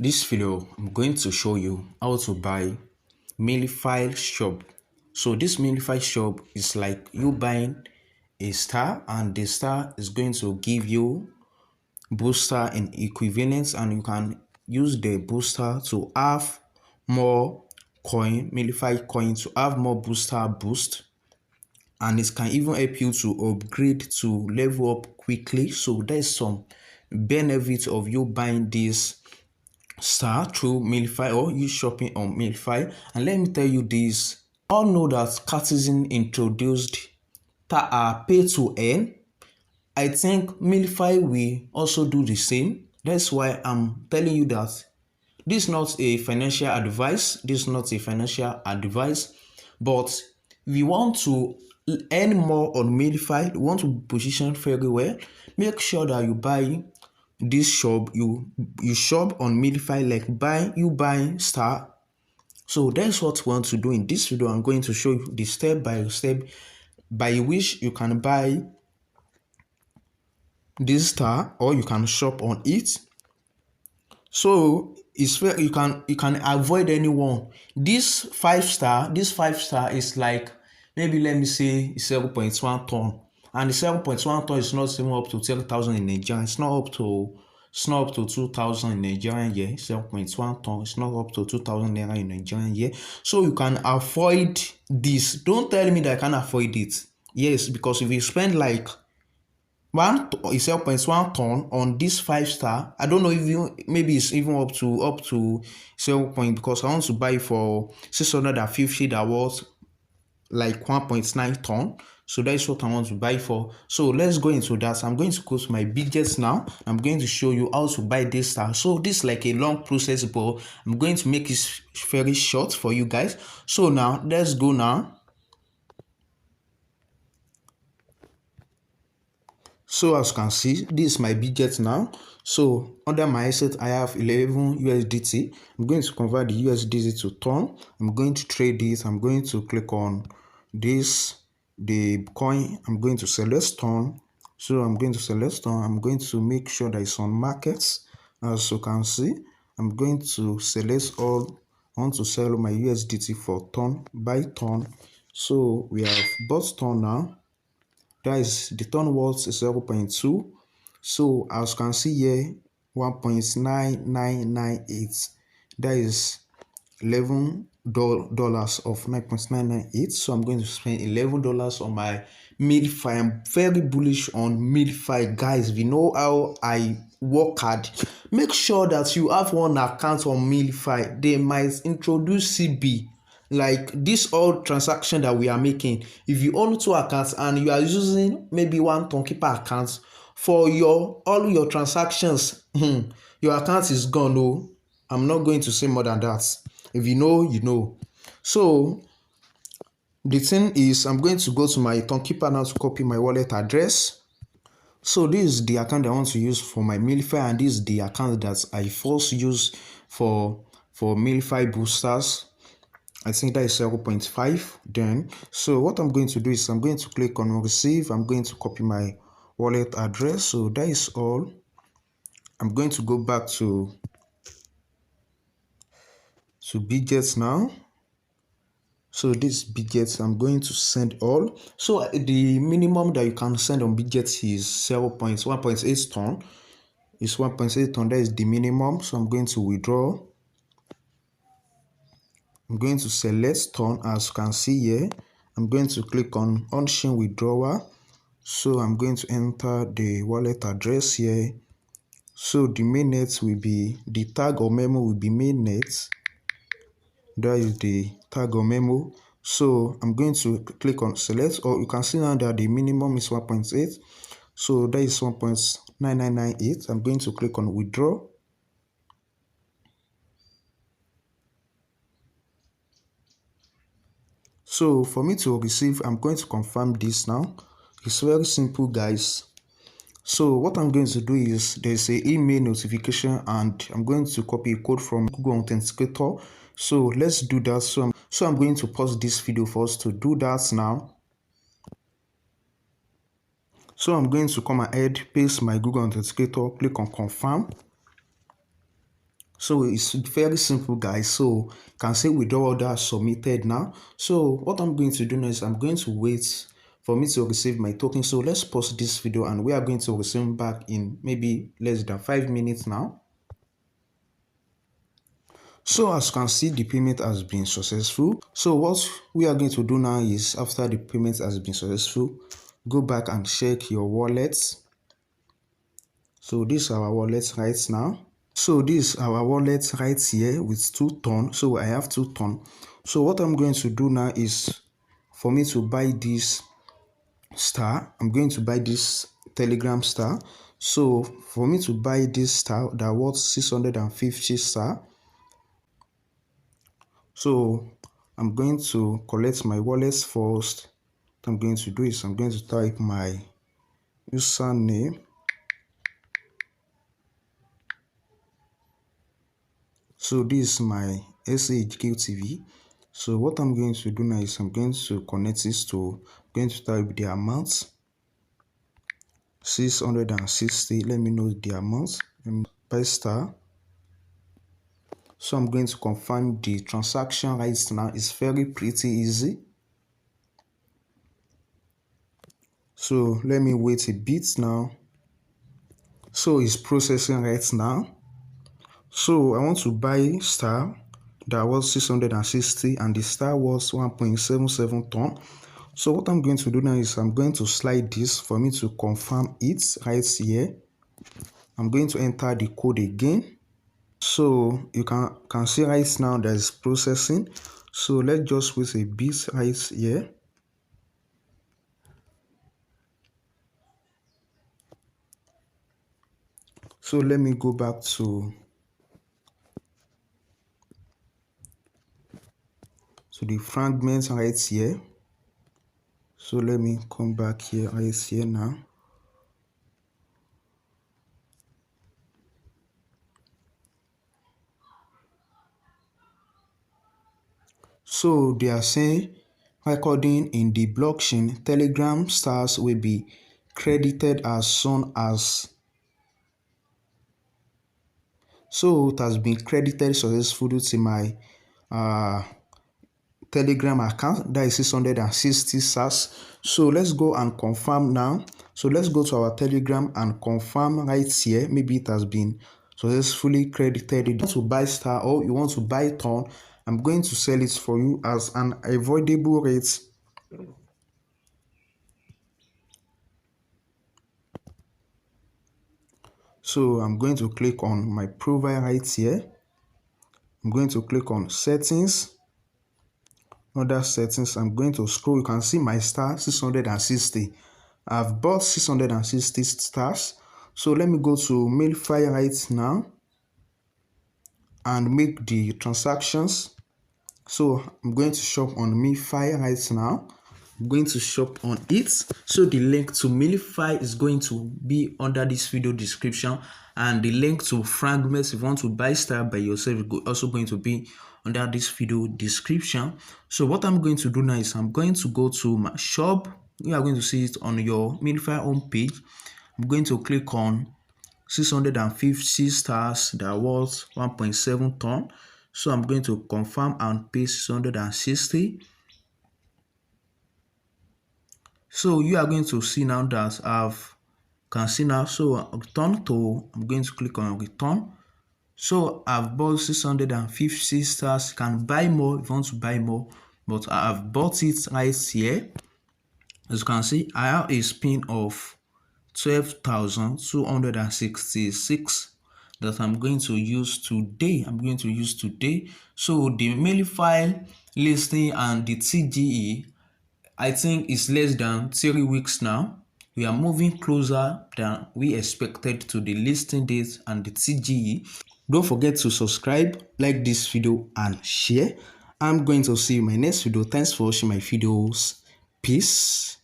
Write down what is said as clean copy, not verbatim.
This video, I'm going to show you how to buy Memefi shop. So this Memefi shop is like you buying a star, and the star is going to give you booster in equivalence, and you can use the booster to have more Memefi coin to have more booster boost, and it can even help you to upgrade to level up quickly. So there's some benefits of you buying this star through Memefi or you shopping on Memefi. And let me tell you this, all know that Cartesian introduced pay to earn. I think Memefi will also do the same. That's why I'm telling you that this is not a financial advice. This is not a financial advice, but if you want to earn more on Memefi, you want to position very well, make sure that you buy this shop. You shop on Memefi, like buying star. So that's what we want to do in this video. I'm going to show you the step by step by which you can buy this star, or you can shop on it. So it's fair, you can avoid anyone. This five star is like, maybe let me say 0.1 ton, and the 0.1 ton is not even up to 10,000 in Nigeria. It's not up to 2,000 in Nigerian year. 0.1 ton is not up to 2,000 naira in Nigerian year. So you can avoid this. Don't tell me that I can avoid it. Yes, because if you spend like 0.1 ton on this 5 star, I don't know if you, maybe it's even up to 0. Because I want to buy for 650 that was like 1.9 ton. So that's what I want to buy for. So let's go into that. I'm going to go to my budgets now. I'm going to show you how to buy this star. So this is like a long process, but I'm going to make it very short for you guys. So now let's go now. So as you can see, this is my budget now. So under my asset, I have 11 USDT. I'm going to convert the USDT to ton. I'm going to trade it. I'm going to click on this, the coin. I'm going to select ton. So I'm going to select ton. I'm going to make sure that it's on markets. As you can see, I'm going to select all. I want to sell my USDT for ton, buy ton. So we have bought ton now. That is, the ton worth is 0.2. So as you can see here, 1.9998. That is $11 of 9.998. So I'm going to spend $11 on my Memefi. I'm very bullish on Memefi, guys. If you know how I work hard, make sure that you have one account on Memefi. They might introduce CB. Like this all transaction that we are making, if you own 2 accounts and you are using maybe one Tonkeeper account for all your transactions, your account is gone. No, I'm not going to say more than that. If you know, you know. So the thing is, I'm going to go to my Tonkeeper now to copy my wallet address. So this is the account I want to use for my Memefi, and this is the account that I first use for Memefi boosters. I think that is 0.5 then. So what I'm going to do is I'm going to click on receive. I'm going to copy my wallet address. So that is all. I'm going to go back to budgets now. So this budgets, I'm going to send all. So the minimum that you can send on budgets is 1.8 ton. It's 1.8 ton. That is the minimum. So I'm going to withdraw. I'm going to select ton, as you can see here. I'm going to click on on-chain withdrawal. So I'm going to enter the wallet address here. So the mainnet will be, the tag or memo will be mainnet. That is the tag or memo. So I'm going to click on select, or you can see now that the minimum is 1.8. So that is 1.9998. I'm going to click on withdraw. So for me to receive, I'm going to confirm this now. It's very simple, guys. So what I'm going to do is, there's an email notification, and I'm going to copy a code from Google Authenticator. So let's do that. So I'm going to pause this video for us to do that now. So I'm going to come ahead, paste my Google Authenticator, click on confirm. So it's very simple, guys. So you can say withdraw order submitted now. So what I'm going to do now is I'm going to wait for me to receive my token. So let's pause this video and we are going to resume back in maybe less than 5 minutes now. So as you can see, the payment has been successful. So what we are going to do now is after the payment has been successful, go back and check your wallet. So this is our wallet right now. So this is our wallet right here with 2 ton. So I have 2 ton. So what I'm going to do now is for me to buy this star, I'm going to buy this Telegram star. So for me to buy this star that worth 650 star, so I'm going to collect my wallet first. What I'm going to do is I'm going to type my username. So this is my H-QTV. So what I'm going to do now is I'm going to connect this to, going to type the amount 660. Let me know the amount. Buy star. So I'm going to confirm the transaction right now. It's very pretty easy. So let me wait a bit now. So it's processing right now. So I want to buy star that was 660 and the star was 1.77 ton. So what I'm going to do now is I'm going to slide this for me to confirm it right here. I'm going to enter the code again. So you can see right now there's processing. So let's just wait a bit right here. So let me go back to the fragments right here. So let me come back here right here now. So they are saying recording in the blockchain, Telegram stars will be credited as soon as. So it has been credited successfully to my Telegram account, that is 660 SARS. So let's go and confirm now. So let's go to our Telegram and confirm right here. Maybe it has been successfully credited. If you want to buy star or you want to buy ton, I'm going to sell it for you as an avoidable rate. So I'm going to click on my profile right here. I'm going to click on settings. Other settings, I'm going to scroll. You can see my star 660. I've bought 660 stars. So let me go to Memefi right now and make the transactions. So I'm going to shop on Memefi right now. I'm going to shop on it. So the link to Memefi is going to be under this video description, and the link to Frangment if you want to buy star by yourself is also going to be under this video description. So what I'm going to do now is I'm going to go to my shop. You are going to see it on your Memefi home page. I'm going to click on 650 stars that was 1.7 ton. So I'm going to confirm and pay 660. So you are going to see now that can see now. So return to, I'm going to click on return. So I've bought 650 stars. You can buy more if you want to buy more, but I've bought it right here. As you can see, I have a spin of 12,266 that I'm going to use today. So the Memefi listing and the TGE, I think it's less than 3 weeks now. We are moving closer than we expected to the listing date and the TGE. Don't forget to subscribe, like this video and share. I'm going to see you in my next video. Thanks for watching my videos. Peace.